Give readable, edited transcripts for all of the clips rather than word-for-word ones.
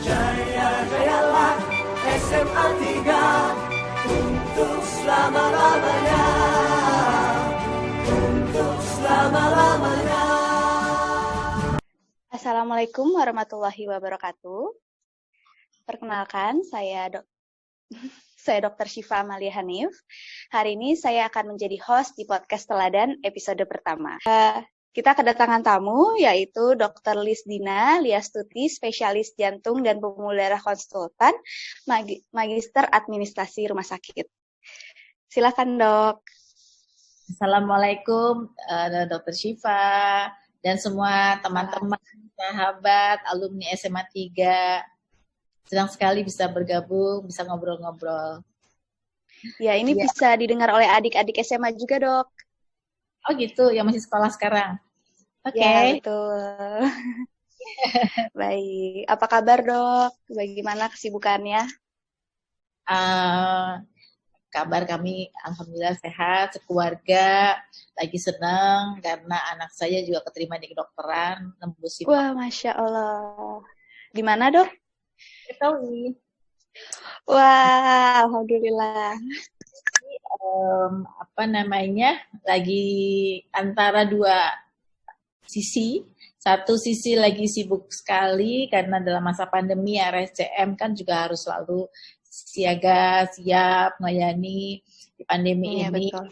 Jaya jayalah SMA 3 untuk selama-lamanya, untuk selama-lamanya. Assalamualaikum warahmatullahi wabarakatuh. Perkenalkan, saya Dr. Syifa Amalia Hanif. Hari ini saya akan menjadi host di podcast Teladan episode pertama. Kita kedatangan tamu, yaitu Dr. Lisdina Liastuti, spesialis jantung dan pembuluh darah konsultan, Magister Administrasi Rumah Sakit. Silakan, Dok. Assalamualaikum, Dr. Syifa, dan semua teman-teman, sahabat, alumni SMA 3. Senang sekali bisa bergabung, bisa ngobrol-ngobrol. Ya, ini bisa didengar oleh adik-adik SMA juga, Dok. Oh gitu, yang masih sekolah sekarang. Oke. Ya, betul. Baik, apa kabar, Dok? Bagaimana kesibukannya? Kabar kami alhamdulillah sehat, sekeluarga, lagi senang karena anak saya juga keterima di kedokteran, nembus. Wah, Masya Allah. Di mana, Dok? Betawi. Wah, alhamdulillah. Lagi antara dua sisi. Satu sisi lagi sibuk sekali karena dalam masa pandemi RSCM kan juga harus selalu siaga, siap melayani di pandemi ini. Betul.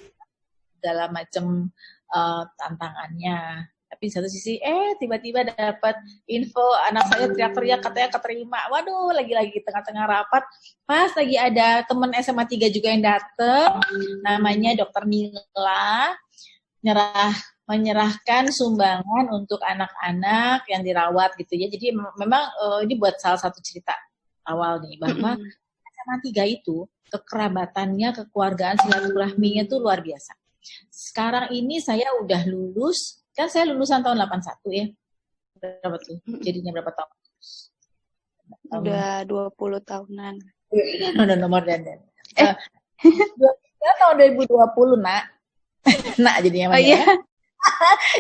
Segala macam tantangannya. Tapi di satu sisi tiba-tiba dapat info anak saya teriak-teriak katanya keterima. Waduh, lagi-lagi tengah-tengah rapat pas lagi ada teman SMA 3 juga yang datang, namanya Dr. Nila, menyerahkan sumbangan untuk anak-anak yang dirawat gitu ya. Jadi memang ini buat salah satu cerita awal nih bahwa SMA 3 itu kekerabatannya, kekeluargaan, silaturahminya tuh luar biasa. Sekarang ini saya udah lulus. Kan saya lulusan tahun 81 ya. Berapa tuh? Jadinya berapa tahun? Udah 20 tahunan. Udah nomor dandan. Tahun 2020, Nak. Nak jadinya. Oh iya.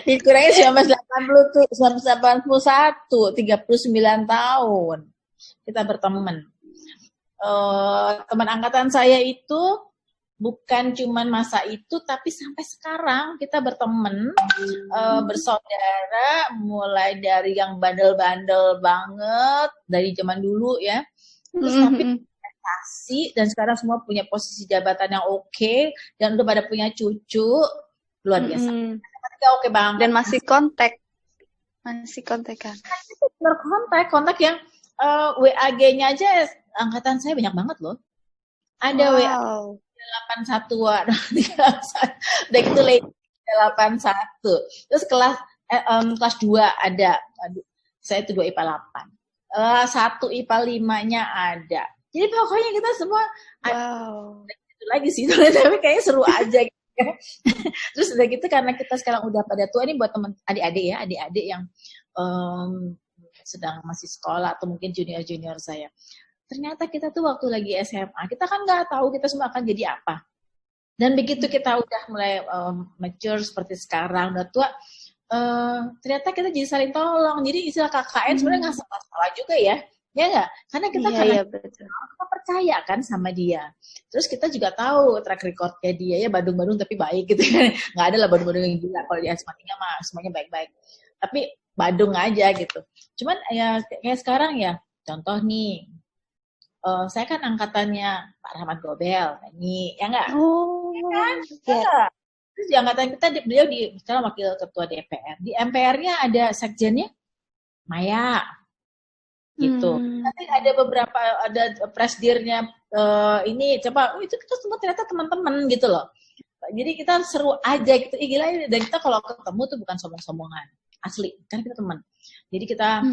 Dikurangin 1980 tuh, 1981, 39 tahun. Kita berteman. Teman angkatan saya itu bukan cuman masa itu, tapi sampai sekarang kita berteman, bersaudara, mulai dari yang bandel-bandel banget, dari zaman dulu ya, terus tapi prestasi, dan sekarang semua punya posisi jabatan yang oke, dan udah pada punya cucu, luar biasa. Oke banget. Dan masih kontak kan? Kontak yang WAG-nya aja, angkatan saya banyak banget loh. Ada WA 81, udah gitu lagi 81. Terus kelas 2 ada, saya itu 2 IPA 8. 1 IPA 5-nya ada. Jadi pokoknya kita semua itu lagi sih, tapi kayaknya seru aja gitu. Terus udah gitu karena kita sekarang udah pada tua, ini buat teman adik-adik yang sedang masih sekolah atau mungkin junior saya. Ternyata kita tuh waktu lagi SMA, kita kan nggak tahu kita semua akan jadi apa. Dan begitu kita udah mulai mature seperti sekarang, udah tua, ternyata kita jadi saling tolong. Jadi istilah KKN sebenarnya nggak salah juga ya. Ya nggak? Karena kita kita percaya kan sama dia. Terus kita juga tahu track recordnya dia, ya badung-badung tapi baik gitu kan. Nggak ada lah badung-badung yang gila. Kalau di SMA 3 mah semuanya baik-baik. Tapi badung aja gitu. Cuman ya kayak sekarang ya, contoh nih, saya kan angkatannya Pak Rahmat Gobel, ini ya nggak? Oh, ya. Terus di angkatan kita beliau sekarang wakil ketua DPR. Di MPR-nya ada sekjennya Maya, gitu. Nanti ada beberapa presdirnya ini coba, itu kita semua ternyata teman-teman gitu loh. Jadi kita seru aja gitu, gila ini. Dan kita kalau ketemu tuh bukan sombong-sombongan, asli, kan kita teman. Jadi kita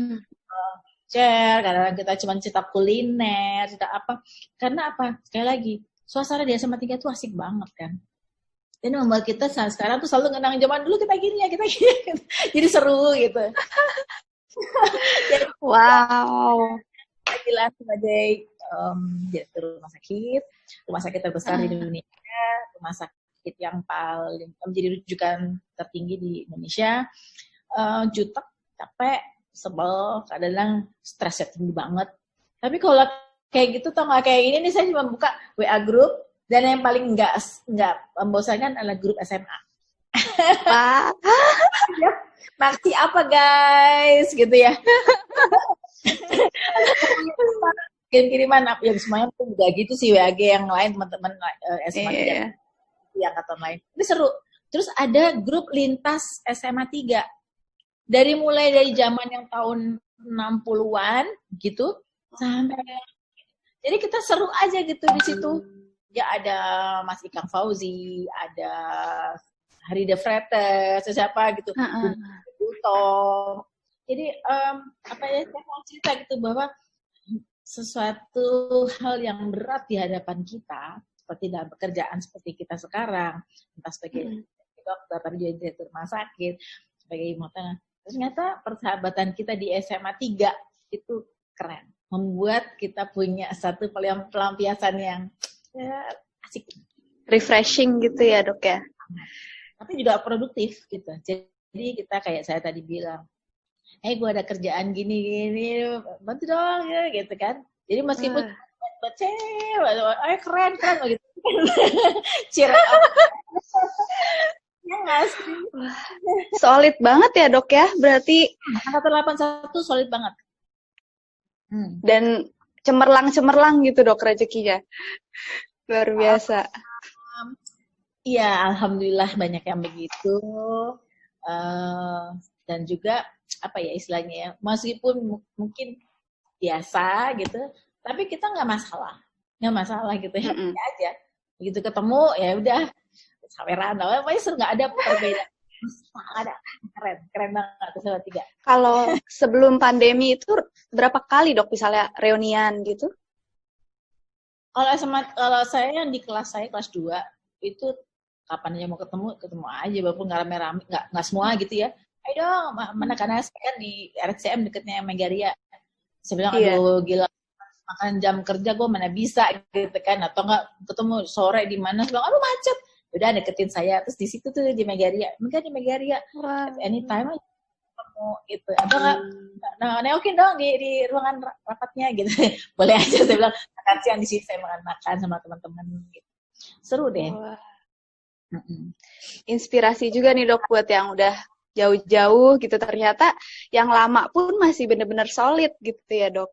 share, kadang-kadang kita cuma cerita kuliner, cerita apa. Karena apa? Sekali lagi, suasana di SMA 3 tuh asik banget kan. Dan membuat kita sekarang tuh selalu ngenang zaman dulu kita gini ya, kita gini. Jadi seru gitu. Wow. Gila sebagai direktur rumah sakit terbesar di Indonesia, rumah sakit yang paling menjadi rujukan tertinggi di Indonesia. Jutek, capek, sebel, kadang-kadang stresnya tinggi banget. Tapi kalau kayak gitu tau nggak, kayak ini nih saya cuma buka WA group dan yang paling nggak membosankan adalah grup SMA. Wah, Maksi apa guys gitu ya. Kirim-kiriman yang semuanya pun juga gitu sih, WAG yang lain teman-teman SMA 3 yang angkatan lain. Ini seru. Terus ada grup lintas SMA 3. Mulai dari zaman yang tahun 60-an gitu sampai, jadi kita seru aja gitu di situ. Ya ada Mas Ikang Fauzi, ada Harida Fretes, siapa gitu. Jadi apa ya, saya mau cerita gitu bahwa sesuatu hal yang berat di hadapan kita, seperti dalam pekerjaan seperti kita sekarang, entah sebagai dokter, tapi juga direktur rumah sakit, sebagai ibu tengah, ternyata persahabatan kita di SMA 3 itu keren. Membuat kita punya satu pelampiasan yang asik. Refreshing gitu ya dok ya? Tapi juga produktif gitu. Jadi kita kayak saya tadi bilang, gue ada kerjaan gini, bantu dong ya gitu kan. Jadi meskipun keren gitu. Cheer up. Ya nggak sih? Solid banget ya dok ya, berarti. Angkatan 81 solid banget. Dan cemerlang gitu dok rezekinya. Luar biasa. Iya, alhamdulillah banyak yang begitu. Dan juga apa ya istilahnya ya, meskipun mungkin biasa gitu, tapi kita nggak masalah gitu ya, aja begitu ketemu ya udah saweran, pokoknya seru, nggak ada perbedaan, ada keren banget SMA 3. Kalau sebelum pandemi itu berapa kali dok misalnya reunian gitu? Kalau saya yang di kelas saya kelas 2 itu kapan aja mau ketemu aja, walaupun nggak rame-rame, nggak semua gitu ya. Ayo dong, mana karena saya kan di RCM deketnya Megaria. Saya bilang, aduh gila, makan jam kerja gue mana bisa gitu kan. Atau nggak ketemu sore di mana, saya bilang, aduh macet. Udah deketin saya, terus di situ tuh di Megaria. Mungkin di Megaria, anytime aja ketemu gitu. Atau nggak, neokin dong di ruangan rapatnya gitu. Boleh aja, saya bilang, makan siang di sini, saya makan sama teman-teman gitu. Seru deh. Inspirasi juga nih dok buat yang udah jauh-jauh gitu, ternyata yang lama pun masih benar-benar solid gitu ya dok.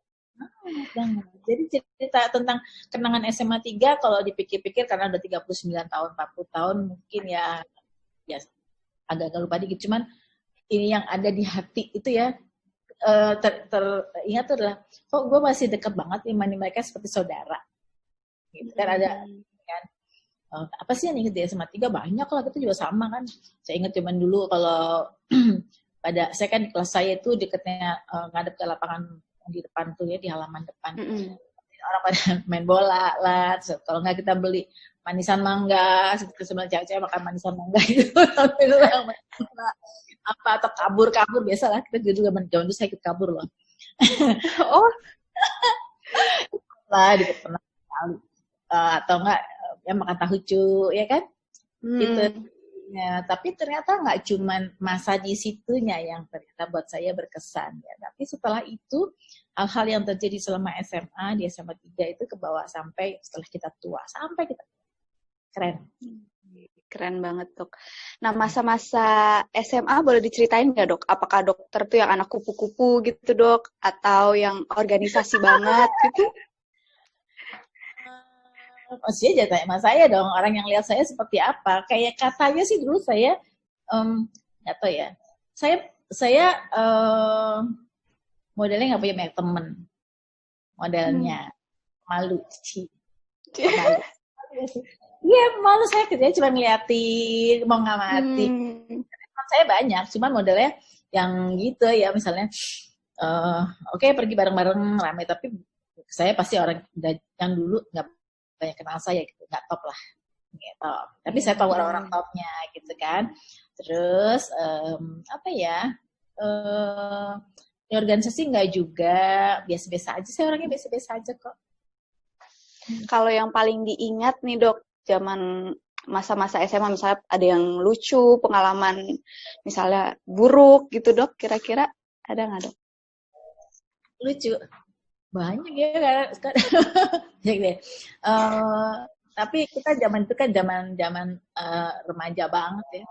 Jadi cerita tentang kenangan SMA 3 kalau dipikir-pikir karena udah 39 tahun, 40 tahun mungkin ya agak-agak lupa dikit, cuman ini yang ada di hati itu ya teringat tuh adalah kok gue masih deket banget sama mereka seperti saudara gitu kan. Ada kan apa sih yang inget di SMA 3 banyak lah, kita juga sama kan. Saya ingat cuman dulu kalau saya kan di kelas saya itu dekatnya ngadep ke lapangan di depan tuh ya, di halaman depan. Orang pada main bola lah, kalau nggak kita beli manisan mangga, sebenarnya cewek-cewek makan manisan mangga gitu. Apa atau kabur biasalah, kita juga zaman dulu saya ikut kabur loh. Lah di pernah kali atau enggak ya makan tahu cu ya kan gitu ya. Tapi ternyata nggak cuman masa di situnya yang ternyata buat saya berkesan ya, tapi setelah itu hal-hal yang terjadi selama SMA di SMA 3 itu kebawa sampai setelah kita tua, sampai kita keren banget dok. Nah masa-masa SMA boleh diceritain nggak dok? Apakah dokter tuh yang anak kupu-kupu gitu dok, atau yang organisasi banget gitu? Pasti aja tanya sama saya dong, orang yang lihat saya seperti apa. Kayak katanya sih dulu saya nggak tahu ya. Saya modelnya nggak punya banyak temen. Modelnya malu sih. Iya malu, saya kerjanya cuma ngeliatin, mau ngamati. Teman saya banyak, cuman modelnya yang gitu ya, misalnya oke, pergi bareng-bareng rame, tapi saya pasti orang yang dulu nggak banyak kenal saya gitu, nggak top lah gitu. Tapi saya tahu orang-orang topnya gitu kan. Terus apa ya, di organisasi nggak juga, biasa-biasa aja. Saya orangnya biasa-biasa aja kok. Kalau yang paling diingat nih dok, zaman masa-masa SMA misalnya ada yang lucu, pengalaman misalnya buruk gitu dok, kira-kira ada nggak dok? Lucu, banyak ya kan. Jadi deh. Tapi kita zaman itu kan zaman remaja banget ya.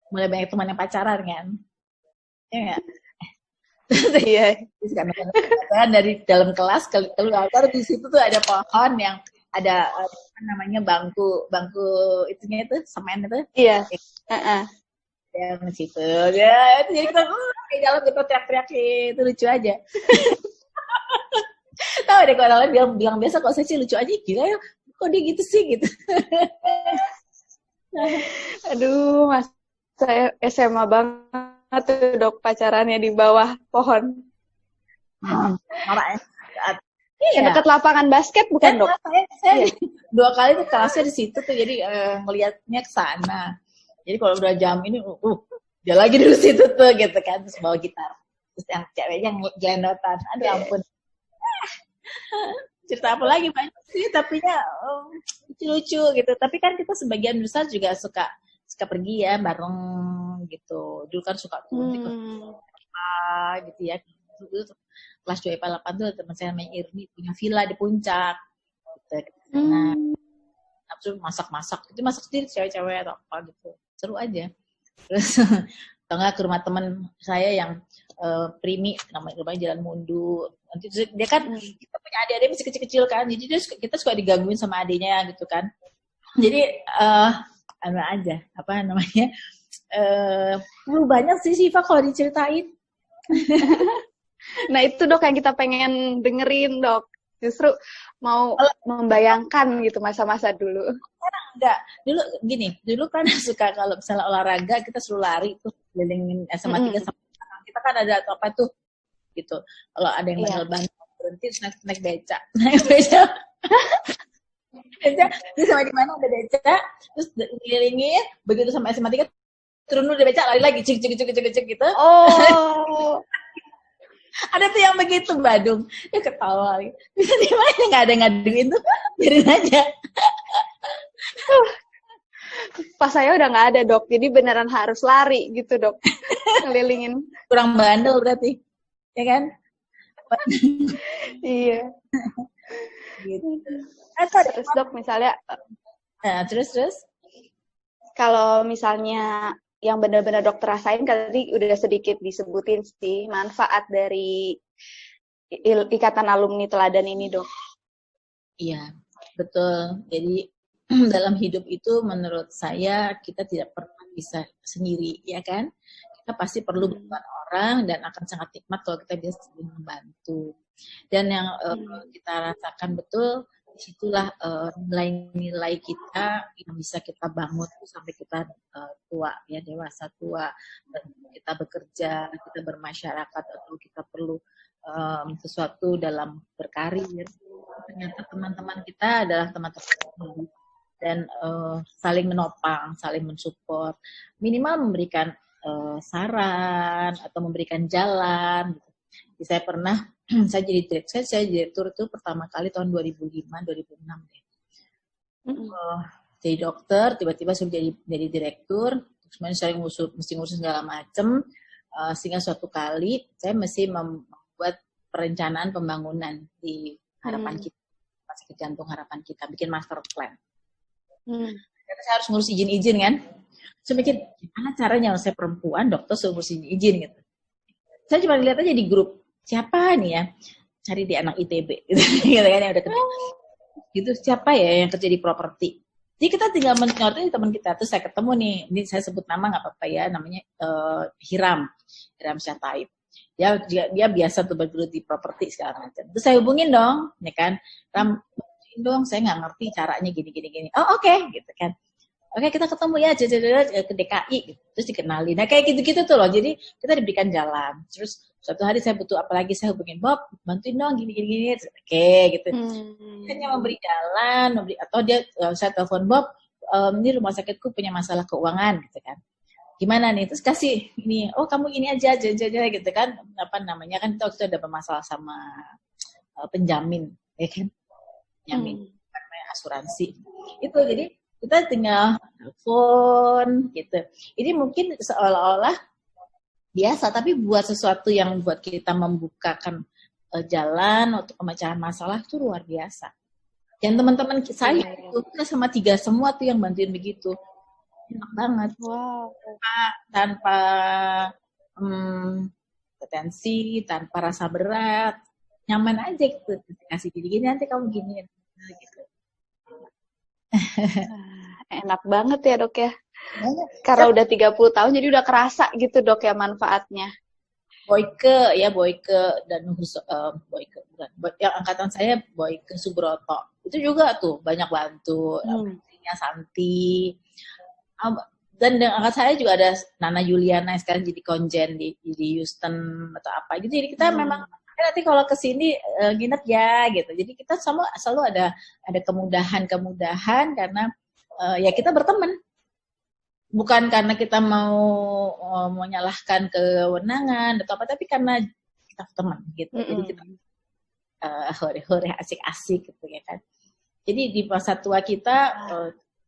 Mulai banyak teman yang pacaran kan. Ya nggak? Iya. Terus karena dari dalam kelas keluar di situ tuh ada pohon yang ada apa namanya bangku itunya itu semen itu. Iya. Yang situ ya, jadi kita di dalam kita teriak-teriak itu lucu aja. Tahu deh kalau orang lain bilang biasa, kalau saya sih lucu aja, gila ya kok dia gitu sih gitu. Aduh, mas, saya SMA banget tuh Dok, pacarannya di bawah pohon. Marah ya. Yang dekat lapangan basket bukan Dok? Saya 2 kali tuh kelasnya di situ tuh, jadi ngelihatnya ke sana. Jadi kalau udah jam ini, dia lagi di situ tuh gitu kan, terus bawa gitar. Terus yang ceweknya gelendotan, aduh ampun. Cerita apa lagi banyak sih, tapi ya lucu-lucu gitu. Tapi kan kita sebagian besar juga suka pergi ya bareng gitu. Dulu kan suka tuh gitu ya. Dulu kelas 2 IPA 8 tuh teman saya namanya Irni punya villa di puncak. Gitu. Nah, terus masak-masak, itu masak sendiri cewek-cewek atau apa gitu. Seru aja. Terus tengah ke rumah teman saya yang Primi, namanya Jalan Mundu. Nanti dia kan kita punya adik-adik masih kecil-kecil kan, jadi kita suka digangguin sama adiknya gitu kan. Jadi aja apa namanya banyak sih Siva kalau diceritain. Nah itu Dok yang kita pengen dengerin Dok. Justru mau membayangkan gitu masa-masa dulu. Enggak, dulu kan suka kalau misalnya olahraga kita suruh lari tuh kelilingin SMA 3 sama kita kan ada apa tuh gitu. Kalau ada yang bandel berhenti naik beca. Terus sama di mana ada beca, terus kelilingin begitu sama SMA 3 turun dulu dari beca lari lagi cik gitu. Oh. Ada tuh yang begitu Badung, ya ketawa lagi. Bisa di mana nggak ada ngaduin tuh, biarin aja. Pas saya udah nggak ada Dok, jadi beneran harus lari gitu Dok, ngelilingin. Kurang bandel berarti, ya kan? Iya. Gitu. Terus Dok misalnya, terus? Kalau misalnya yang benar-benar Dokter rasain tadi udah sedikit disebutin sih manfaat dari ikatan alumni teladan ini Dok. Iya, betul. Jadi dalam hidup itu menurut saya kita tidak pernah bisa sendiri, ya kan? Kita pasti perlu bantuan orang dan akan sangat nikmat kalau kita bisa membantu. Dan yang kita rasakan betul, disitulah nilai-nilai kita yang bisa kita bangun sampai kita tua, ya dewasa tua, dan kita bekerja, kita bermasyarakat, atau kita perlu sesuatu dalam berkarir. Ternyata teman-teman kita adalah teman-teman dan saling menopang, saling mensupport, minimal memberikan saran atau memberikan jalan. Gitu. Jadi saya pernah saya jadi direktur itu pertama kali tahun 2005-2006 deh. Jadi dokter, tiba-tiba sudah jadi direktur, semuanya saya mesti ngurus segala macam, sehingga suatu kali saya mesti membuat perencanaan pembangunan di harapan kita, Sakit Jantung Harapan Kita, bikin master plan. Karena saya harus ngurus izin-izin kan. Saya mikir, gimana caranya saya perempuan, dokter suruh ngurus izin gitu. Saya cuma lihat aja di grup, siapa nih ya, cari di anak ITB gitu kan yang udah kerja. Gitu, siapa ya yang kerja di properti. Jadi kita tinggal menyortir teman kita. Terus saya ketemu nih, ini saya sebut nama nggak apa-apa ya, namanya Hiram Syataib. Dia biasa tuh bergelut di properti segala macam. Terus saya hubungin dong, ya kan, Ram, dong, saya nggak ngerti caranya gini. Oh oke, gitu kan. Oke, kita ketemu ya, ke DKI, terus dikenalin. Nah, kayak gitu-gitu tuh loh. Jadi, kita diberikan jalan. Terus, suatu hari saya butuh apa lagi, saya hubungin, Bob, bantuin dong, gini. Oke, gitu. Hanya memberi jalan, atau saya telepon Bob, ini rumah sakitku punya masalah keuangan, gitu kan. Gimana nih? Terus kasih ini, oh kamu ini aja, gitu kan. Apa namanya, kan kita udah bermasalah sama penjamin, ya kan. Penjamin, namanya asuransi. Itu, jadi, kita tinggal telepon gitu. Ini mungkin seolah-olah biasa, tapi buat sesuatu yang buat kita membukakan jalan untuk pemecahan masalah itu luar biasa. Dan teman-teman saya itu kita sama 3 semua tuh yang bantuin begitu. Enak banget. Wow. Tanpa potensi, tanpa rasa berat, nyaman aja gitu. Kasih gini-gini nanti kamu gini gitu. Enak banget ya dok ya. Karena udah 30 tahun jadi udah kerasa gitu dok ya manfaatnya. Boyke dan Boyke bukan. Yang angkatan saya Boyke Subroto. Itu juga tuh banyak bantu. Santi. Dan angkat saya juga ada Nana Juliana yang sekarang jadi konjen di Houston atau apa gitu. Jadi kita memang nanti kalau kesini nginep ya gitu. Jadi kita selalu ada kemudahan karena ya kita berteman. Bukan karena kita mau menyalahkan kewenangan atau apa, tapi karena kita teman gitu. Jadi kita hore-hore asik-asik gitu ya kan. Jadi di masa tua kita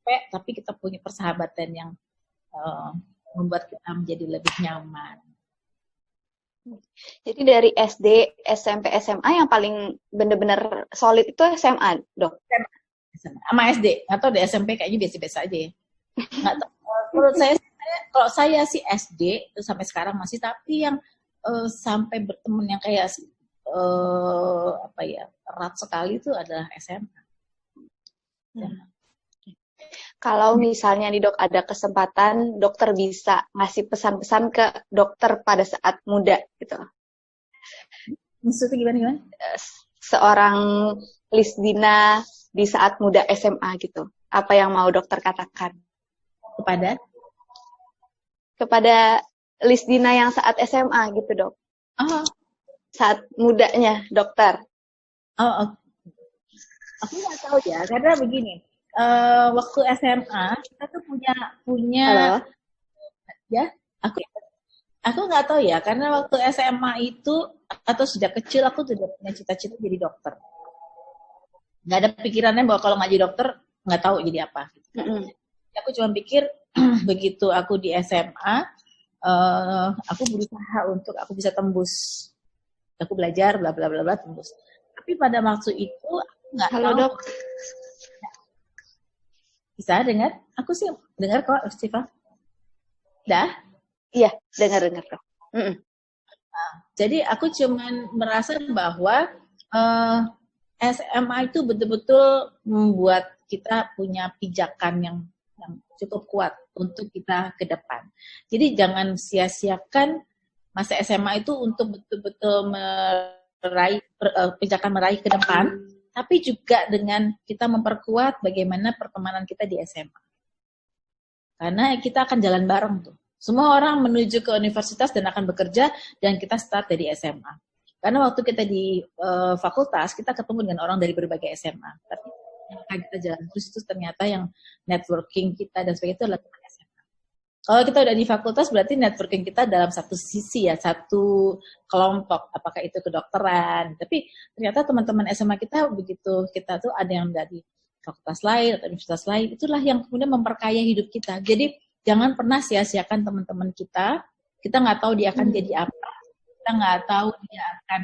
tapi kita punya persahabatan yang membuat kita menjadi lebih nyaman. Jadi dari SD, SMP, SMA yang paling benar-benar solid itu SMA, dok? Sama SD, atau di SMP kayaknya biasa-biasa aja ya. Nggak tahu. Menurut saya, kalau saya sih SD, sampai sekarang masih, tapi yang sampai berteman yang kayak erat sekali itu adalah SMA. Kalau misalnya nih dok ada kesempatan dokter bisa ngasih pesan-pesan ke dokter pada saat muda gitu. Maksudnya gimana? Seorang Lisdina di saat muda SMA gitu. Apa yang mau dokter katakan? Kepada Lisdina yang saat SMA gitu dok. Saat mudanya dokter. Aku nggak tahu ya, karena begini. Waktu SMA kita tuh punya Halo? Ya, aku nggak tahu ya, karena waktu SMA itu atau sejak kecil aku sudah punya cita-cita jadi dokter. Nggak ada pikirannya bahwa kalau nggak jadi dokter nggak tahu jadi apa. Aku cuma pikir begitu aku di SMA, aku berusaha untuk aku bisa tembus. Aku belajar bla bla bla tembus. Tapi pada waktu itu aku nggak tahu. Halo dok. Bisa dengar? Aku sih dengar kok, Siva. Dah? Iya, dengar dok. Jadi aku cuman merasa bahwa SMA itu betul-betul membuat kita punya pijakan yang cukup kuat untuk kita ke depan. Jadi jangan sia-siakan masa SMA itu untuk betul-betul meraih ke depan, tapi juga dengan kita memperkuat bagaimana pertemanan kita di SMA. Karena kita akan jalan bareng tuh. Semua orang menuju ke universitas dan akan bekerja, dan kita start dari SMA. Karena waktu kita di fakultas, kita ketemu dengan orang dari berbagai SMA. Tapi yang kita jalan terus itu ternyata yang networking kita dan sebagainya itu adalah teman SMA. Kalau kita udah di fakultas, berarti networking kita dalam satu sisi ya, satu kelompok. Apakah itu kedokteran. Tapi ternyata teman-teman SMA kita, begitu kita tuh ada yang dari fakultas lain atau universitas lain, itulah yang kemudian memperkaya hidup kita. Jadi jangan pernah sia-siakan teman-teman kita. Kita nggak tahu dia akan jadi apa. Kita nggak tahu dia akan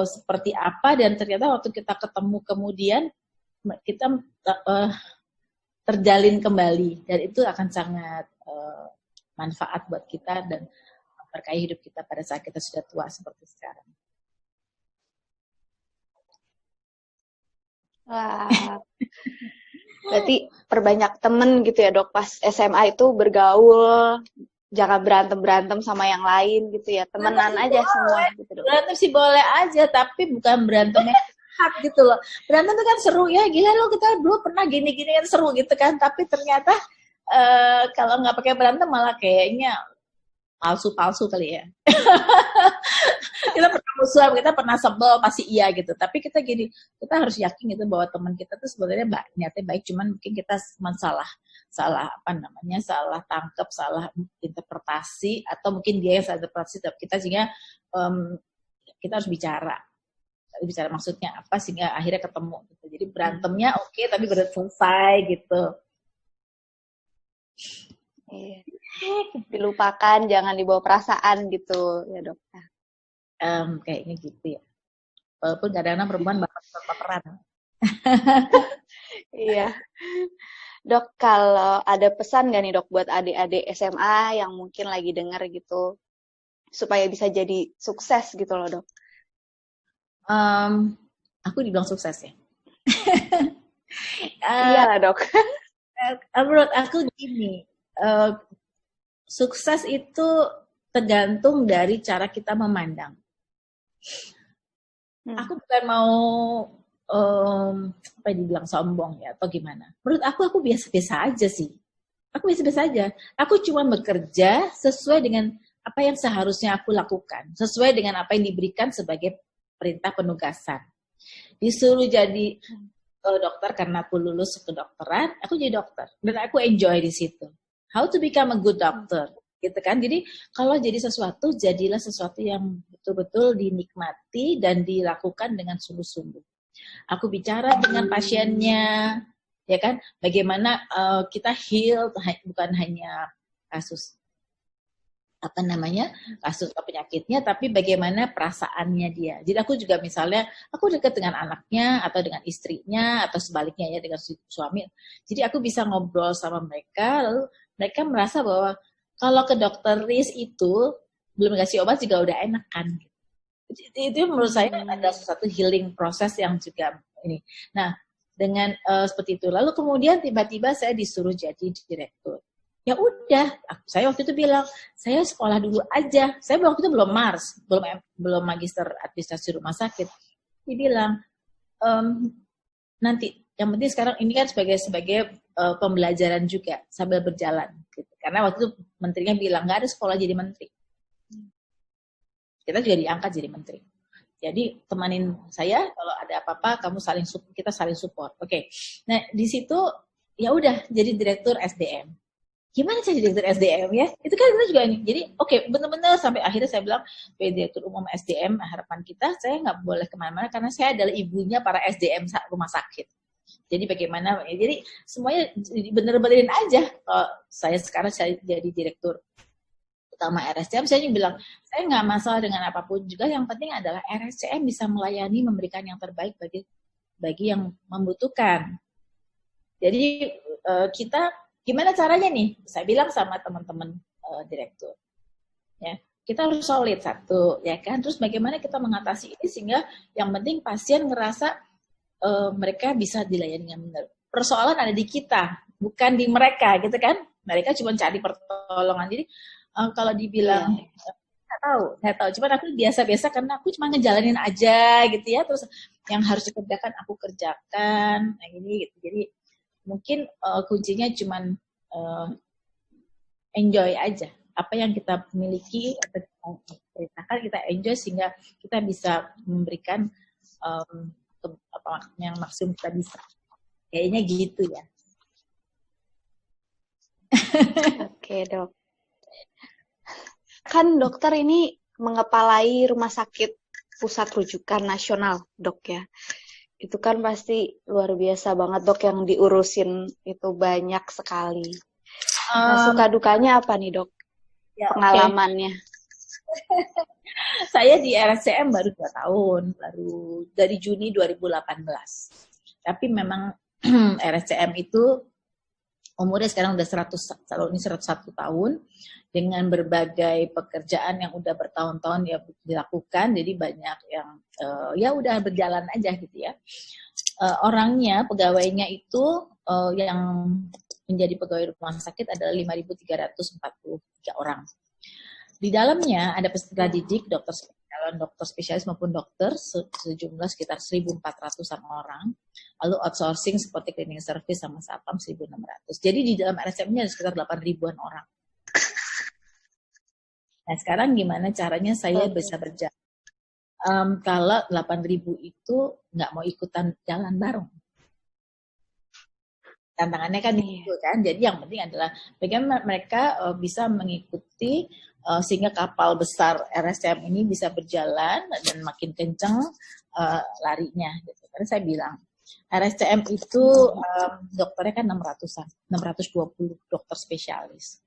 seperti apa. Dan ternyata waktu kita ketemu kemudian, kita terjalin kembali. Dan itu akan sangat manfaat buat kita dan memperkaya hidup kita pada saat kita sudah tua seperti sekarang. Wah. Berarti perbanyak temen gitu ya dok, pas SMA itu bergaul, jangan berantem-berantem sama yang lain gitu ya, temenan aja semua gitu dok. Berantem sih boleh aja, tapi bukan berantemnya hak gitu loh. Berantem itu kan seru ya, gila lo kita dulu pernah gini-gini kan seru gitu kan, tapi ternyata kalau nggak pakai berantem malah kayaknya palsu-palsu kali ya. Kita pernah musuhan, kita pernah sebel, pasti iya gitu. Tapi kita harus yakin gitu bahwa teman kita tuh sebenarnya niatnya baik, cuman mungkin kita salah tangkap, salah interpretasi, atau mungkin dia yang salah interpretasi kita, sehingga kita harus bicara maksudnya apa sehingga akhirnya ketemu gitu. Jadi berantemnya oke, tapi selesai gitu. Dilupakan, jangan dibawa perasaan gitu ya dok. Kayaknya gitu ya. Walaupun kadang-kadang perempuan baperan. Iya. Dok, kalau ada pesan nggak nih dok buat adik-adik SMA yang mungkin lagi denger gitu, supaya bisa jadi sukses gitu loh dok? Aku dibilang sukses ya. Iya lah dok. Menurut aku gini, sukses itu tergantung dari cara kita memandang. Aku bukan mau apa dibilang sombong ya atau gimana. Menurut aku biasa-biasa aja sih. Aku biasa-biasa aja. Aku cuma bekerja sesuai dengan apa yang seharusnya aku lakukan, sesuai dengan apa yang diberikan sebagai perintah penugasan. Disuruh jadi dokter karena aku lulus kedokteran, aku jadi dokter dan aku enjoy di situ. How to become a good doctor, gitu kan? Jadi kalau jadi sesuatu, jadilah sesuatu yang betul-betul dinikmati dan dilakukan dengan sungguh-sungguh. Aku bicara dengan pasiennya, ya kan? Bagaimana kita heal, bukan hanya kasus kasus penyakitnya, tapi bagaimana perasaannya dia. Jadi aku juga misalnya, aku dekat dengan anaknya, atau dengan istrinya, atau sebaliknya ya, dengan suami. Jadi aku bisa ngobrol sama mereka, lalu mereka merasa bahwa kalau ke dokter Riz itu, belum dikasih obat juga udah enak kan. Itu menurut saya ada suatu healing proses yang juga ini. Nah, dengan seperti itu. Lalu kemudian tiba-tiba saya disuruh jadi direktur. Ya udah, saya waktu itu bilang, saya sekolah dulu aja. Saya waktu itu belum MARS, belum magister administrasi rumah sakit. Dia bilang, nanti, yang penting sekarang ini kan sebagai pembelajaran juga sambil berjalan. Gitu. Karena waktu itu menterinya bilang, nggak ada sekolah jadi menteri. Kita juga diangkat jadi menteri. Jadi temanin saya, kalau ada apa-apa, kita saling support. Oke. Nah di situ ya udah jadi direktur SDM. Gimana sih direktur SDM ya? Itu kan kita juga jadi benar-benar sampai akhirnya saya bilang direktur umum SDM harapan kita saya nggak boleh kemana-mana karena saya adalah ibunya para SDM rumah sakit. Jadi bagaimana? Jadi semuanya bener-benerin aja. Kalau saya jadi direktur utama RSCM, saya bilang saya nggak masalah dengan apapun juga. Yang penting adalah RSCM bisa melayani, memberikan yang terbaik bagi yang membutuhkan. Jadi kita gimana caranya nih? Saya bilang sama teman-teman direktur, ya kita harus solid satu, ya kan. Terus bagaimana kita mengatasi ini sehingga yang penting pasien ngerasa mereka bisa dilayani dengan benar. Persoalan ada di kita, bukan di mereka, gitu kan? Mereka cuma cari pertolongan. Jadi kalau dibilang saya tahu. Cuman aku biasa-biasa karena aku cuma ngejalanin aja, gitu ya. Terus yang harus dikerjakan aku kerjakan, kayak gini, gitu. Jadi mungkin kuncinya cuman enjoy aja. Apa yang kita miliki, atau kita perintahkan, kita enjoy sehingga kita bisa memberikan apa yang maksimum kita bisa. Kayaknya gitu ya. Oke dok. Kan dokter ini mengepalai rumah sakit pusat rujukan nasional dok ya. Itu kan pasti luar biasa banget dok yang diurusin itu banyak sekali. Nah, suka dukanya apa nih dok? Ya, pengalamannya. Saya di RSCM baru 2 tahun, baru dari Juni 2018. Tapi memang RSCM itu umurnya sekarang udah 101 tahun dengan berbagai pekerjaan yang udah bertahun-tahun ya dilakukan, jadi banyak yang ya udah berjalan aja gitu ya. Orangnya, pegawainya itu yang menjadi pegawai rumah sakit adalah 5.343 orang. Di dalamnya ada peserta didik, dokter spesialis maupun dokter sejumlah sekitar 1.400-an orang. Lalu outsourcing seperti cleaning service sama satpam 1.600. Jadi di dalam RSCM-nya ada sekitar 8.000-an orang. Nah sekarang gimana caranya saya bisa berjalan? Kalau 8.000 itu nggak mau ikutan jalan bareng. Tantangannya kan itu kan. Jadi yang penting adalah bagaimana mereka bisa mengikuti sehingga kapal besar RSCM ini bisa berjalan dan makin kencang larinya. Gitu. Karena saya bilang RSCM itu dokternya kan 620 dokter spesialis.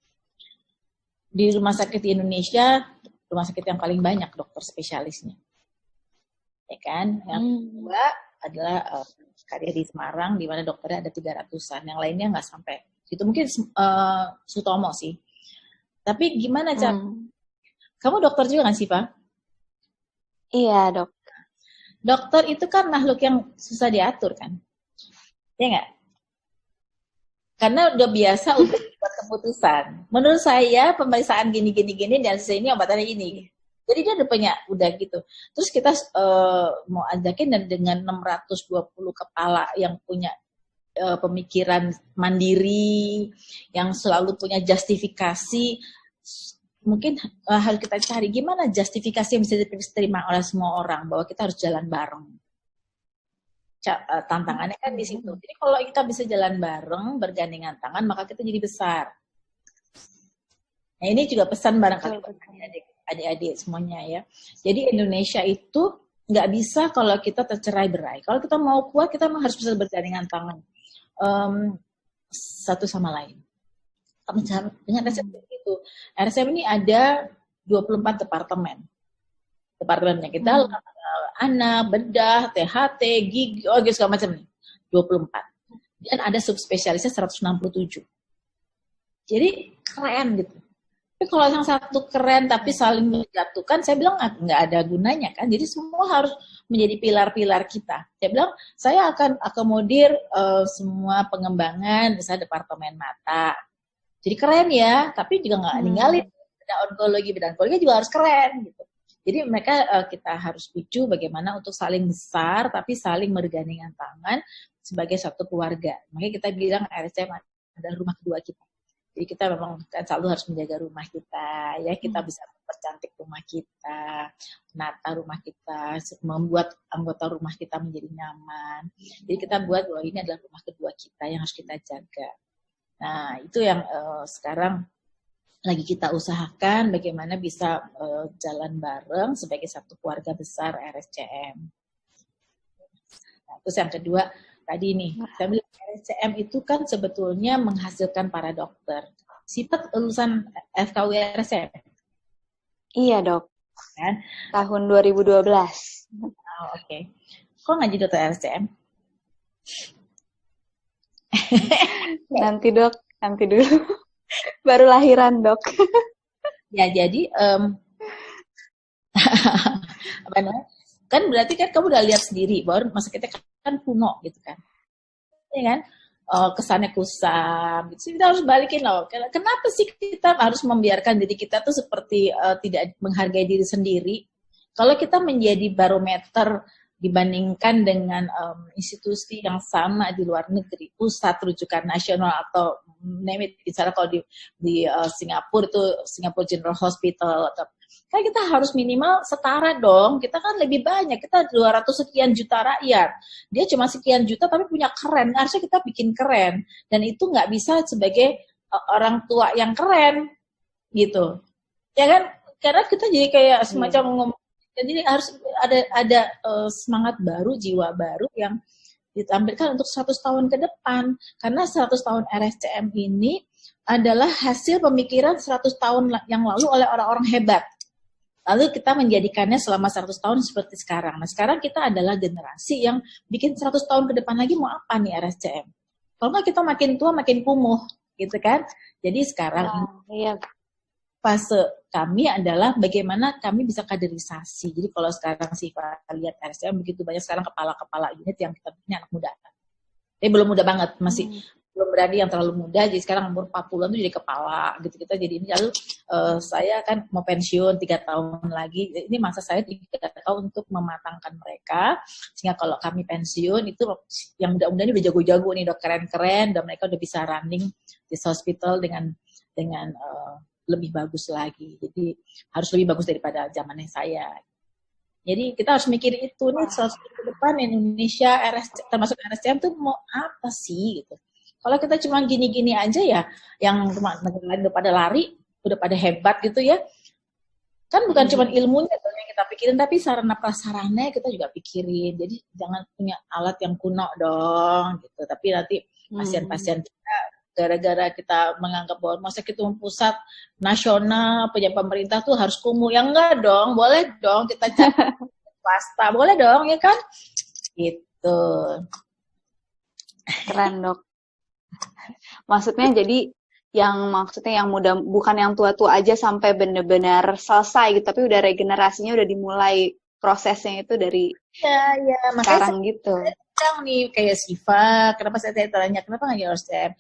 Di rumah sakit di Indonesia, rumah sakit yang paling banyak dokter spesialisnya. ya kan. Yang kedua adalah karya di Semarang, di mana dokternya ada 300-an, yang lainnya nggak sampai. Itu mungkin Sutomo sih. Tapi gimana cara? Kamu dokter juga kan sih, Pak? Iya, Dok. Dokter itu kan makhluk yang susah diatur kan? Ya nggak? Karena udah biasa untuk buat keputusan. Menurut saya pemeriksaan gini dan ini obatannya ini. Jadi dia udah gitu. Terus kita mau ajakin dan dengan 620 kepala yang punya pemikiran mandiri, yang selalu punya justifikasi, mungkin harus kita cari gimana justifikasi yang bisa diterima oleh semua orang bahwa kita harus jalan bareng. Tantangannya kan di situ. Jadi kalau kita bisa jalan bareng, bergandengan tangan, maka kita jadi besar. Nah ini juga pesan barangkali adik-adik semuanya ya. Jadi Indonesia itu nggak bisa kalau kita tercerai-berai. Kalau kita mau kuat, kita memang harus bisa bergandengan tangan satu sama lain. Dengan RSCM itu, RSCM ini ada 24 departemen. Departemen penyakit dalam, anak, bedah, THT, gigi, segala macam nih. 24. Dan ada subspesialisnya 167. Jadi keren gitu. Tapi kalau yang satu keren tapi saling menjatuhkan, saya bilang nggak ada gunanya kan. Jadi semua harus menjadi pilar-pilar kita. Saya bilang saya akan akomodir semua pengembangan, misalnya departemen mata. Jadi keren ya, tapi juga nggak ninggalin bidang onkologi juga harus keren gitu. Jadi mereka kita harus setuju bagaimana untuk saling besar tapi saling bergandengan tangan sebagai satu keluarga. Makanya kita bilang RSCM adalah rumah kedua kita. Jadi kita memang kan selalu harus menjaga rumah kita, ya kita bisa mempercantik rumah kita, menata rumah kita, membuat anggota rumah kita menjadi nyaman. Jadi kita buat bahwa ini adalah rumah kedua kita yang harus kita jaga. Nah itu yang sekarang lagi kita usahakan bagaimana bisa jalan bareng sebagai satu keluarga besar RSCM. Nah, terus yang kedua tadi nih, saya bilang RSCM itu kan sebetulnya menghasilkan para dokter. Sifat lulusan FKUI RSCM? Iya, Dok. Kan? Tahun 2012. Oke. Kok nggak jadi dokter RSCM? Nanti, Dok. Nanti dulu. Baru lahiran, Dok. Ya, jadi apa namanya? Kan berarti kan kamu udah lihat sendiri bahwa masa kita kan kuno gitu kan. Ya kan? Kesannya kusam gitu. Kita harus balikin loh. Kenapa sih kita harus membiarkan diri kita tuh seperti tidak menghargai diri sendiri? Kalau kita menjadi barometer dibandingkan dengan institusi yang sama di luar negeri, pusat rujukan nasional atau name it, misalnya kalau di Singapura itu Singapore General Hospital, atau kan kita harus minimal setara dong. Kita kan lebih banyak, kita 200 sekian juta rakyat, dia cuma sekian juta tapi punya keren, harusnya kita bikin keren, dan itu nggak bisa sebagai orang tua yang keren gitu, ya kan? Karena kita jadi kayak semacam ngomong. Jadi harus ada semangat baru, jiwa baru yang ditampilkan untuk 100 tahun ke depan. Karena 100 tahun RSCM ini adalah hasil pemikiran 100 tahun yang lalu oleh orang-orang hebat. Lalu kita menjadikannya selama 100 tahun seperti sekarang. Nah sekarang kita adalah generasi yang bikin 100 tahun ke depan lagi mau apa nih RSCM? Kalau nggak kita makin tua makin kumuh gitu kan. Jadi sekarang fase kami adalah bagaimana kami bisa kaderisasi. Jadi kalau sekarang Siva lihat RSCM begitu banyak sekarang kepala-kepala unit yang kita punya anak muda. Tapi belum muda banget, masih belum berani yang terlalu muda. Jadi sekarang umur 40-an tuh jadi kepala gitu. Kita jadi ini lalu saya kan mau pensiun 3 tahun lagi. Ini masa saya 3 tahun untuk mematangkan mereka sehingga kalau kami pensiun itu yang muda-muda ini udah jago-jago nih, udah keren-keren dan mereka udah bisa running di hospital dengan lebih bagus lagi. Jadi harus lebih bagus daripada zamannya saya. Jadi kita harus mikir itu nih 100 tahun ke depan Indonesia termasuk RSCM tuh mau apa sih gitu. Kalau kita cuma gini-gini aja ya, yang negara lain udah pada lari, udah pada hebat gitu ya. Kan bukan cuma ilmunya yang kita pikirin, tapi sarana prasarana kita juga pikirin. Jadi jangan punya alat yang kuno dong gitu. Tapi nanti pasien-pasien kita gara-gara kita menganggap bahwa masa kita pusat nasional punya pemerintah tuh harus kumuh, ya enggak dong, boleh dong kita cari swasta, boleh dong ya kan? Gitu. Keren dok. Maksudnya yang muda, bukan yang tua-tua aja sampai benar-benar selesai gitu, tapi udah regenerasinya udah dimulai prosesnya itu dari Ya, makanya sekarang gitu. sekarang nih kayak Siva, kenapa saya tanya kenapa nggak RSCM?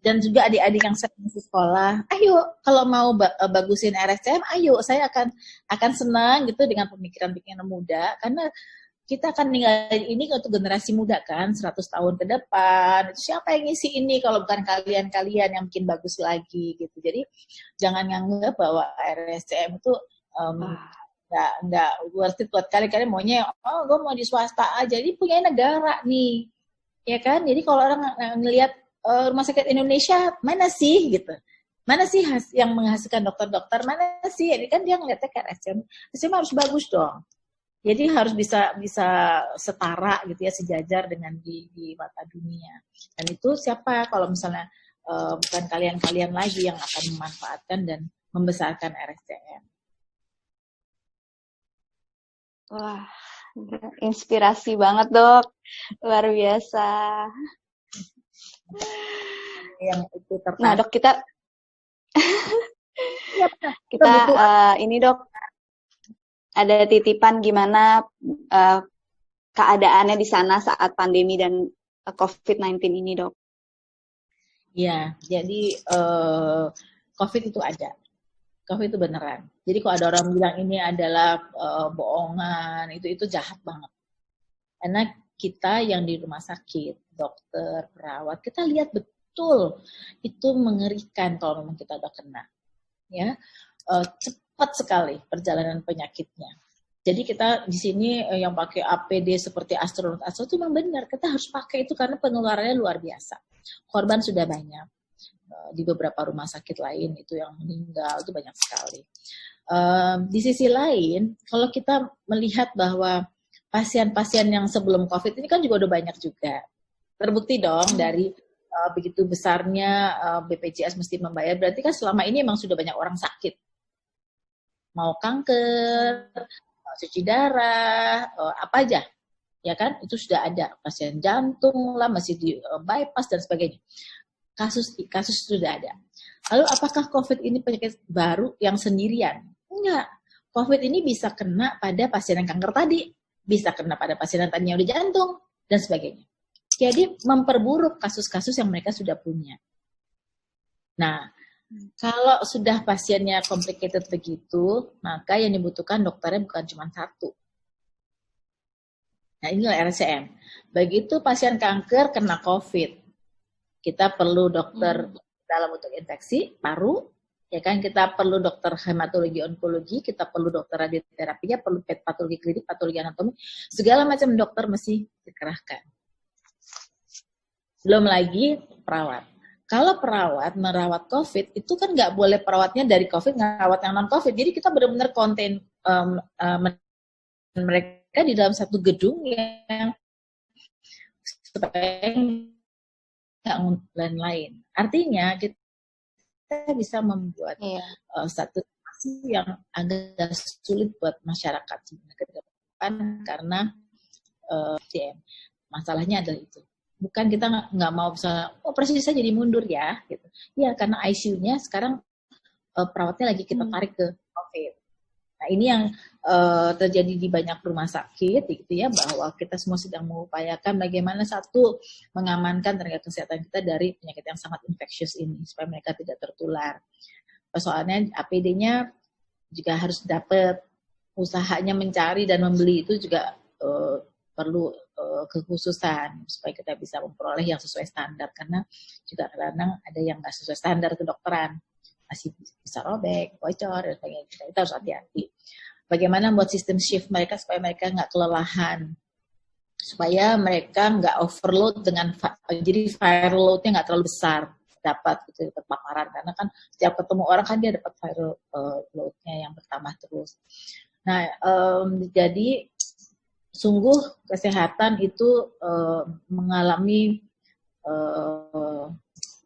Dan juga adik-adik yang saya masih sekolah, ayo kalau mau bagusin RSCM, ayo saya akan senang gitu dengan pemikiran-pemikiran muda, karena kita akan ninggalin ini untuk generasi muda kan, 100 tahun ke depan. Itu siapa yang ngisi ini kalau bukan kalian-kalian yang bikin bagus lagi gitu. Jadi jangan nganggap bahwa RSCM itu nggak worth it buat kalian maunya, oh gue mau di swasta aja. Jadi punya negara nih, ya kan? Jadi kalau orang ngelihat rumah sakit Indonesia mana sih gitu, mana sih yang menghasilkan dokter-dokter, mana sih? Jadi kan dia ngeliatnya ke RSCM, RSCM harus bagus dong. Jadi harus bisa setara gitu ya, sejajar dengan di mata dunia. Dan itu siapa kalau misalnya bukan kalian-kalian lagi yang akan memanfaatkan dan membesarkan RSCM. Wah, inspirasi banget dok, luar biasa. Yang itu tertarik. Nah dok, kita ini dok, ada titipan gimana keadaannya di sana saat pandemi dan COVID-19 ini dok? Ya, jadi COVID itu ada. COVID itu beneran. Jadi kalau ada orang bilang ini adalah bohongan, itu jahat banget. Karena kita yang di rumah sakit, dokter, perawat, kita lihat betul itu mengerikan kalau memang kita udah kena. Ya, cepat sekali perjalanan penyakitnya. Jadi kita di sini yang pakai APD seperti astronot itu memang benar, kita harus pakai itu karena penularannya luar biasa. Korban sudah banyak. Di beberapa rumah sakit lain itu yang meninggal itu banyak sekali. Di sisi lain, kalau kita melihat bahwa pasien-pasien yang sebelum COVID ini kan juga udah banyak juga. Terbukti dong dari begitu besarnya BPJS mesti membayar, berarti kan selama ini memang sudah banyak orang sakit. Mau kanker, cuci darah, apa aja. Ya kan? Itu sudah ada. Pasien jantung lah, masih di bypass dan sebagainya. Kasus sudah ada. Lalu apakah COVID ini penyakit baru yang sendirian? Enggak. COVID ini bisa kena pada pasien yang kanker tadi, bisa kena pada pasien yang tadinya udah jantung, dan sebagainya. Jadi memperburuk kasus-kasus yang mereka sudah punya. Nah, kalau sudah pasiennya complicated begitu, maka yang dibutuhkan dokternya bukan cuma satu. Nah, inilah RSCM. Begitu pasien kanker kena COVID, kita perlu dokter dalam untuk infeksi paru, ya kan? Kita perlu dokter hematologi onkologi, kita perlu dokter radioterapinya, perlu patologi klinik, patologi anatomi, segala macam dokter mesti dikerahkan. Belum lagi perawat. Kalau perawat merawat COVID, itu kan nggak boleh perawatnya dari COVID, ngerawat yang non-COVID. Jadi kita benar-benar konten mereka di dalam satu gedung yang supaya lain-lain. Artinya kita bisa membuat satu situasi yang agak sulit buat masyarakat ke depan karena masalahnya adalah itu. Bukan kita nggak mau bisa, operasi saya jadi mundur ya, gitu. Ya karena ICU-nya sekarang perawatnya lagi kita tarik ke COVID. Nah ini yang terjadi di banyak rumah sakit, gitu ya, bahwa kita semua sedang mengupayakan bagaimana satu mengamankan tenaga kesehatan kita dari penyakit yang sangat infeksius ini supaya mereka tidak tertular. Soalnya APD-nya juga harus dapat, usahanya mencari dan membeli itu juga perlu kekhususan supaya kita bisa memperoleh yang sesuai standar, karena juga kadang ada yang nggak sesuai standar kedokteran, masih bisa robek, bocor, dan sebagainya. Kita harus hati-hati. Bagaimana buat sistem shift mereka supaya mereka nggak kelelahan, supaya mereka nggak overload dengan, jadi viral load-nya nggak terlalu besar dapat gitu, dapat paparan, karena kan setiap ketemu orang kan dia dapat viral load-nya yang bertambah terus. Nah, jadi sungguh kesehatan itu mengalami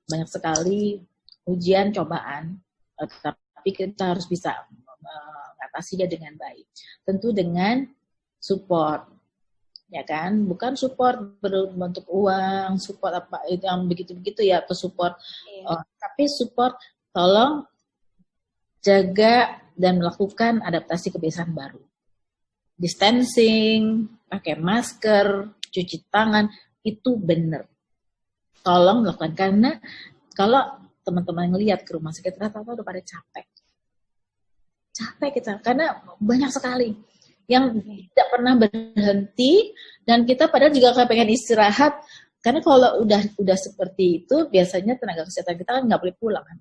banyak sekali ujian, cobaan, tapi kita harus bisa mengatasinya dengan baik. Tentu dengan support, ya kan? Bukan support berbentuk uang, support apa itu yang begitu-begitu ya, atau support, tapi support tolong jaga dan melakukan adaptasi kebiasaan baru. Distancing, pakai masker, cuci tangan, itu benar. Tolong melakukan, karena kalau teman-teman ngelihat ke rumah sakit rata-rata udah pada capek kita, karena banyak sekali yang tidak pernah berhenti, dan kita padahal juga pengen istirahat, karena kalau udah seperti itu biasanya tenaga kesehatan kita kan nggak boleh pulang kan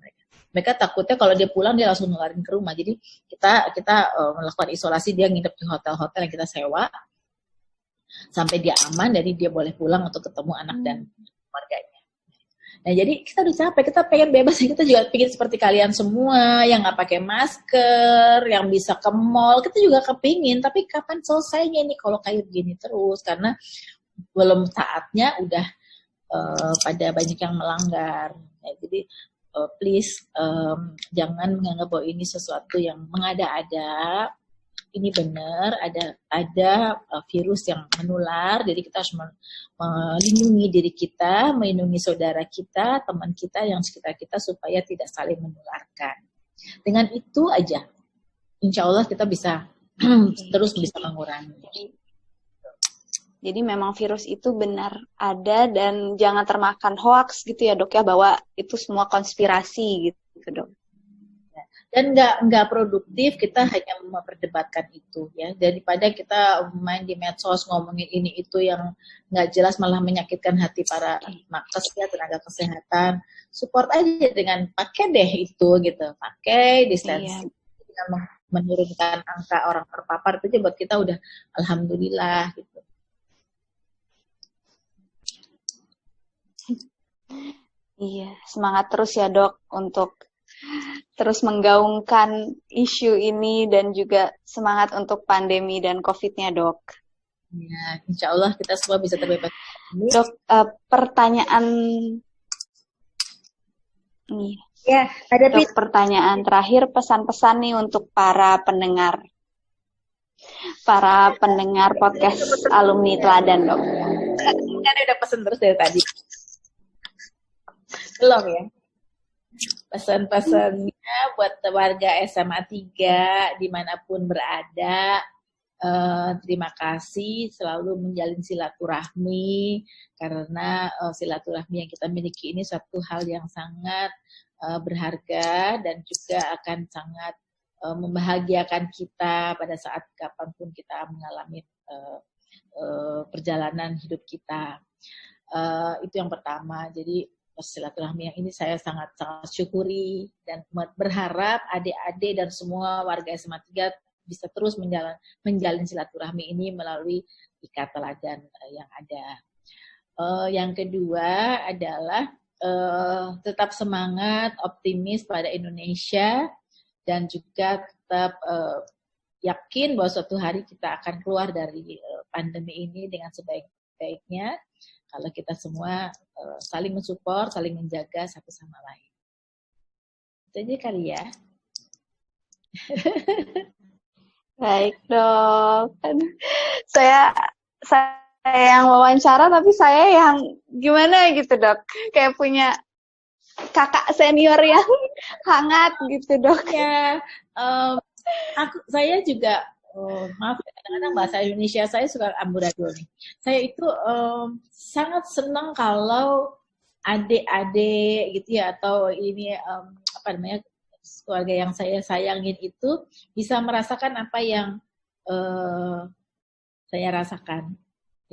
mereka takutnya kalau dia pulang dia langsung nularin ke rumah. Jadi kita melakukan isolasi, dia nginep di hotel-hotel yang kita sewa sampai dia aman, jadi dia boleh pulang untuk ketemu anak dan keluarganya. Nah jadi kita udah capek, kita pengen bebas, kita juga pengen seperti kalian semua yang nggak pakai masker, yang bisa ke mall, kita juga kepingin. Tapi kapan selesainya nih kalau kayak gini terus? Karena belum saatnya udah pada banyak yang melanggar. Nah, jadi please jangan menganggap bahwa ini sesuatu yang mengada-ada. Ini benar ada virus yang menular, jadi kita harus melindungi diri kita, melindungi saudara kita, teman kita yang sekitar kita supaya tidak saling menularkan. Dengan itu aja, insya Allah kita bisa terus bisa mengurangi. Jadi memang virus itu benar ada dan jangan termakan hoax gitu ya dok ya, bahwa itu semua konspirasi gitu dok. Dan nggak produktif kita hanya memperdebatkan itu ya, daripada kita main di medsos ngomongin ini itu yang nggak jelas malah menyakitkan hati para nakes ya, tenaga kesehatan. Support aja dengan pakai deh itu gitu, pakai distancing, dengan menurunkan angka orang terpapar itu aja buat kita udah alhamdulillah gitu. Iya, semangat terus ya dok untuk terus menggaungkan isu ini dan juga semangat untuk pandemi dan COVID-nya dok. Ya, insya Allah kita semua bisa terbebas. Dok, pertanyaan nih. Ya, ada dok, pertanyaan terakhir, pesan-pesan nih untuk para pendengar podcast alumni Teladan dok. Kan udah pesan terus dari tadi. Belum ya? Pesan-pesannya buat warga SMA 3 dimanapun berada, terima kasih selalu menjalin silaturahmi, karena silaturahmi yang kita miliki ini suatu hal yang sangat berharga dan juga akan sangat membahagiakan kita pada saat kapanpun kita mengalami perjalanan hidup kita. Itu yang pertama. Jadi silaturahmi yang ini saya sangat syukuri dan berharap adik-adik dan semua warga SMA 3 bisa terus menjalin silaturahmi ini melalui IKA Teladan yang ada. Yang kedua adalah tetap semangat, optimis pada Indonesia, dan juga tetap yakin bahwa suatu hari kita akan keluar dari pandemi ini dengan sebaik-baiknya. Kalau kita semua saling mensupport, saling menjaga satu sama lain. Itu aja kali ya. Baik dok. Saya yang wawancara tapi saya yang gimana gitu dok. Kayak punya kakak senior yang hangat gitu dok. Ya, saya juga maaf kadang-kadang bahasa Indonesia saya suka amburadul nih. Saya itu sangat senang kalau adik-adik gitu ya, atau ini keluarga yang saya sayangin itu bisa merasakan apa yang saya rasakan.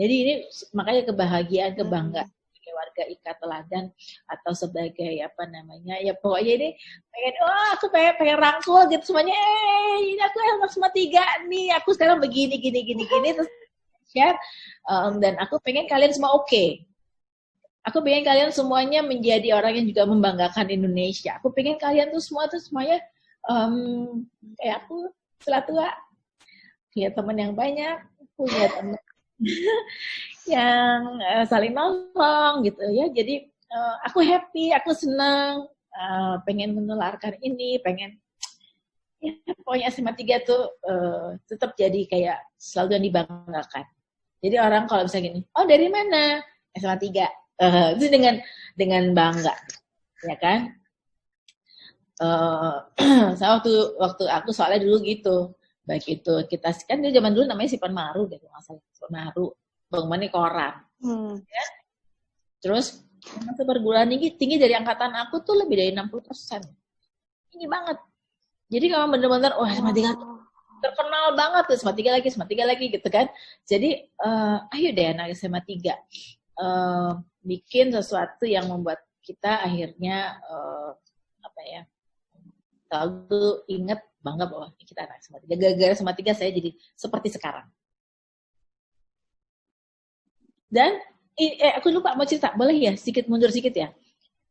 Jadi ini makanya kebahagiaan, kebanggaan sebagai warga IKA Teladan atau sebagai ya pokoknya ini aku pengen rangkul gitu semuanya, ini aku SMA 3 nih, aku sekarang begini terus share, dan aku pengen kalian semua oke. Aku pengen kalian semuanya menjadi orang yang juga membanggakan Indonesia. Aku pengen kalian tuh semuanya kayak aku setelah tua punya teman yang banyak, punya teman yang saling nolong gitu ya. Jadi aku happy, aku senang, pengen menularkan ini, pengen Ya, pokoknya SMA 3 tuh tetap jadi kayak selalu yang dibanggakan. Jadi orang kalau bisa gini, oh dari mana? SMA 3. Itu dengan bangga, ya kan? Saya waktu aku soalnya dulu gitu, baik itu kita kan dia zaman dulu namanya Sipan Maru deh, nggak salah Sipan Maru, pengumumannya koran. Ya? Terus masuk perguruan tinggi dari angkatan aku tuh lebih dari 60%. Tinggi banget. Jadi kalau bener-bener SMA 3 terkenal banget tuh, SMA 3 lagi gitu kan. Jadi ayo deh anak SMA 3 bikin sesuatu yang membuat kita akhirnya selalu ingat bangga bahwa kita anak SMA 3. Gara-gara SMA 3 saya jadi seperti sekarang. Dan aku lupa mau cerita, boleh ya sedikit mundur sedikit ya.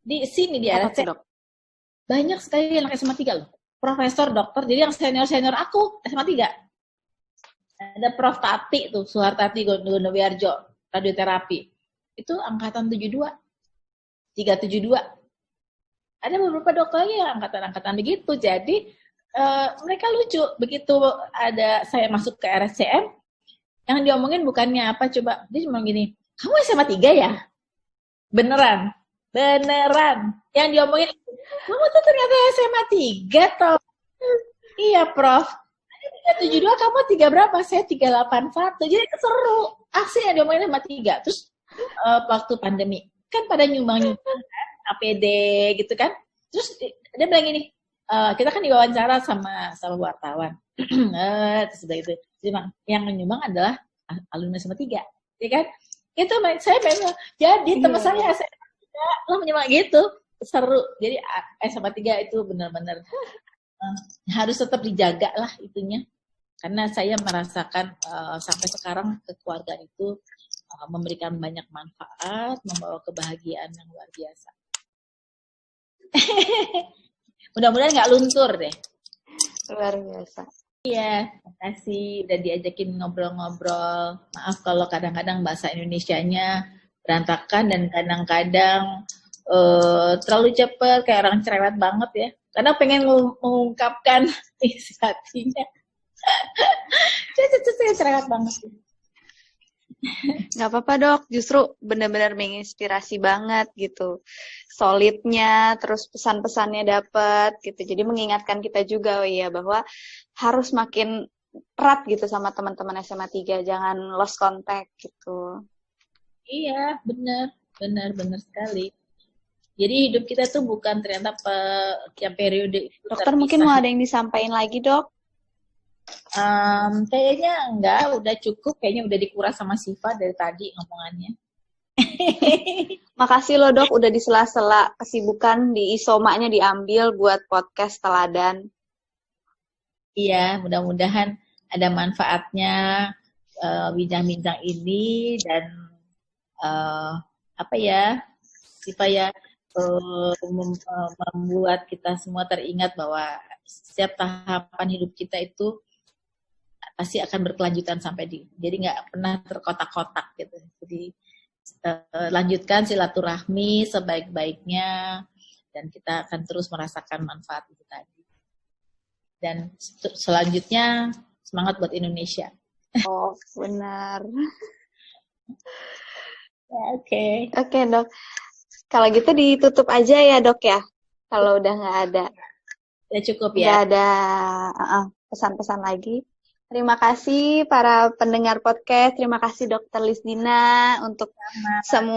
Di sini di RSC banyak sekali anak SMA 3 loh. Profesor, dokter, jadi yang senior-senior aku SMA 3. Ada Prof. Tati tuh, Suhartati Gondowiarjo, radioterapi. Itu angkatan 72. 372. Ada beberapa dokter lagi yang angkatan-angkatan begitu. Jadi mereka lucu. Begitu ada saya masuk ke RSCM, yang diomongin bukannya apa coba. Dia cuma gini, kamu SMA 3 ya? Beneran. Yang diomongin, kamu tuh ternyata SMA 3 toh. Iya, Prof. 372, kamu 3 berapa? Saya 381. Jadi seru. Aksi yang diomongin sama 3. Terus waktu pandemi, kan pada nyumbang kan, APD gitu kan. Terus dia bilang gini, kita kan diwawancara sama wartawan. Terus udah gitu. Jadi yang menyumbang adalah alumni SMA 3. Ya kan? Itu saya pengen, jadi teman saya SMA 3 lo menyumbang gitu. Seru. Jadi SMA 3 itu benar-benar harus tetap dijaga lah itunya. Karena saya merasakan sampai sekarang kekeluargaan itu memberikan banyak manfaat, membawa kebahagiaan yang luar biasa. Mudah-mudahan nggak luntur deh. Luar biasa. Iya, makasih udah diajakin ngobrol-ngobrol. Maaf kalau kadang-kadang bahasa Indonesianya berantakan dan kadang-kadang terlalu cepat, kayak orang cerewet banget ya. Karena pengen mengungkapkan isi hatinya. Saya cerewet banget. Nggak apa-apa dok, justru benar-benar menginspirasi banget gitu. Solidnya, terus pesan-pesannya dapat gitu. Jadi mengingatkan kita juga bahwa harus makin erat gitu sama teman-teman SMA 3, jangan lost contact gitu. Iya, benar sekali. Jadi hidup kita tuh bukan ternyata yang periode itu Dokter terpisah. mungkin mau ada yang disampaikan lagi dok? Kayaknya enggak, udah cukup. Kayaknya udah dikuras sama Siva dari tadi ngomongannya. Makasih loh dok, udah di sela-sela kesibukan di isomanya diambil buat podcast teladan. Iya, mudah-mudahan ada manfaatnya bincang-bincang ini dan Siva ya membuat kita semua teringat bahwa setiap tahapan hidup kita itu pasti akan berkelanjutan jadi nggak pernah terkotak-kotak gitu. Jadi lanjutkan silaturahmi sebaik-baiknya dan kita akan terus merasakan manfaat itu tadi. Dan selanjutnya semangat buat Indonesia. Oh benar. Oke. Oke dok. Kalau gitu ditutup aja ya dok ya. Kalau udah nggak ada. Ya cukup ya. Nggak ada pesan-pesan lagi. Terima kasih para pendengar podcast. Terima kasih Dokter Lisdina untuk semua